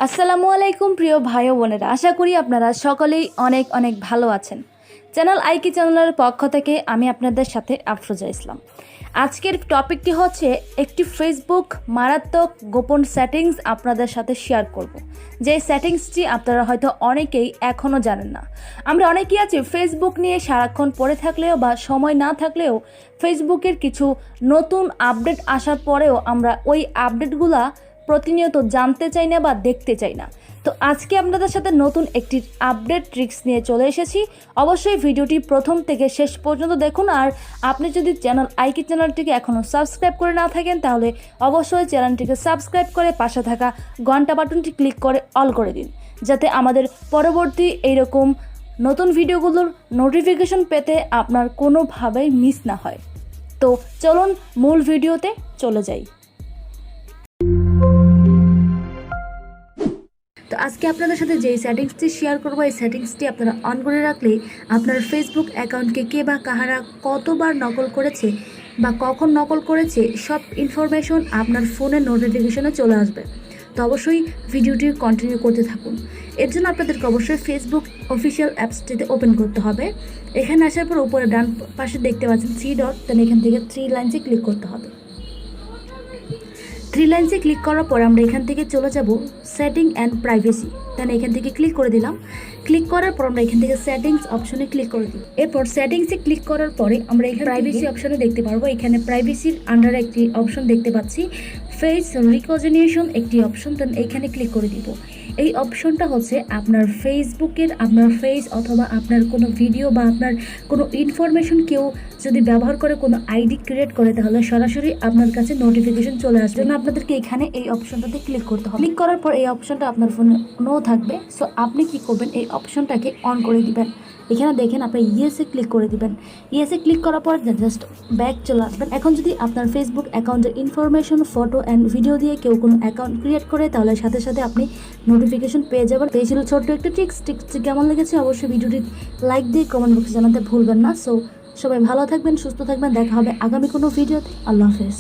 আসসালামু আলাইকুম প্রিয় ভাই ও বোনেরা, আশা করি আপনারা সকলেই অনেক অনেক ভালো আছেন। চ্যানেল আইকি চ্যানেলের পক্ষ থেকে আমি আপনাদের সাথে আফরোজা ইসলাম। আজকের টপিকটি হচ্ছে একটি ফেসবুক মারাত্মক গোপন সেটিংস আপনাদের সাথে শেয়ার করব। যে সেটিংসটি আপনারা হয়তো অনেকেই এখনও জানেন না। আমরা অনেকেই আছি ফেসবুক নিয়ে সারাক্ষণ পড়ে থাকলেও বা সময় না থাকলেও ফেসবুকের কিছু নতুন আপডেট আসার পরেও আমরা ওই আপডেটগুলা প্রতিনিয়ত জানতে চাই না বা দেখতে চাই না। তো আজকে আপনাদের সাথে নতুন একটি আপডেট ট্রিক্স নিয়ে চলে এসেছি। অবশ্যই ভিডিওটি প্রথম থেকে শেষ পর্যন্ত দেখুন। আর আপনি যদি আইকি চ্যানেলটিকে এখনও সাবস্ক্রাইব করে না থাকেন তাহলে অবশ্যই চ্যানেলটিকে সাবস্ক্রাইব করে পাশে থাকা ঘন্টা বাটনটি ক্লিক করে অল করে দিন, যাতে আমাদের পরবর্তী এইরকম নতুন ভিডিওগুলোর নোটিফিকেশন পেতে আপনার কোনোভাবেই মিস না হয়। তো চলুন মূল ভিডিওতে চলে যাই। তো আজকে আপনাদের সাথে যেই সেটিংসটি শেয়ার করবো, এই সেটিংসটি আপনারা অন করে রাখলে আপনার ফেসবুক অ্যাকাউন্টকে কে বা কাহারা কতবার নকল করেছে বা কখন নকল করেছে সব ইনফরমেশন আপনার ফোনের নোটিফিকেশনে চলে আসবে। তো অবশ্যই ভিডিওটি কন্টিনিউ করতে থাকুন। এর জন্য আপনাদেরকে অবশ্যই ফেসবুক অফিসিয়াল অ্যাপসটিতে ওপেন করতে হবে। এখানে আসার পর উপরে ডান পাশে দেখতে পাচ্ছেন 3 ডট, দেন এখান থেকে 3 লাইনসে ক্লিক করতে হবে। 3 লাইনসে ক্লিক করার পর আমরা এখান থেকে চলে যাব সেটিং অ্যান্ড প্রাইভেসি। দেন এখান থেকে ক্লিক করে দিলাম। ক্লিক করার পর আমরা এখান থেকে সেটিংস অপশনে ক্লিক করে দিই। এরপর সেটিংসে ক্লিক করার পরে আমরা এখানে প্রাইভেসি অপশনে দেখতে পারবো। এখানে প্রাইভেসির আন্ডারে একটি অপশন দেখতে পাচ্ছি, ফেস রিকগনিশন একটি অপশন। দেন এখানে ক্লিক করে দিব। এই অপশনটা হচ্ছে আপনার ফেসবুকের আপনার ফেস অথবা আপনার কোনো ভিডিও বা আপনার কোনো ইনফরমেশন কেউ যদি ব্যবহার করে কোনো আইডি ক্রিয়েট করে তাহলে সরাসরি আপনার কাছে নোটিফিকেশন চলে আসবে। জন্য আপনাদেরকে এখানে এই অপশনটাতে ক্লিক করতে হবে। ক্লিক করার পর এই অপশনটা আপনার ফোনে নো থাকবে। সো আপনি কি করবেন, এই অপশনটাকে অন করে দিবেন। এখানে দেখেন আপনি ইয়েসে ক্লিক করে দিবেন। ইয়েসে ক্লিক করার পর জাস্ট ব্যাক চলে আসবেন। এখন যদি আপনার ফেসবুক অ্যাকাউন্টের ইনফরমেশন, ফটো অ্যান্ড ভিডিও দিয়ে কেউ কোনো অ্যাকাউন্ট ক্রিয়েট করে তাহলে সাথে সাথে আপনি নোটিফিকেশন পেয়ে যাবেন। এই ছিল ছোট্ট একটা টিপসটি কেমন লেগেছে অবশ্যই ভিডিওটি লাইক দিয়ে কমেন্ট বক্সে জানাতে ভুলবেন না। সো সবাই ভালো থাকবেন, সুস্থ থাকবেন, দেখা হবে আগামী কোনো ভিডিওতে। আল্লাহ হাফেজ।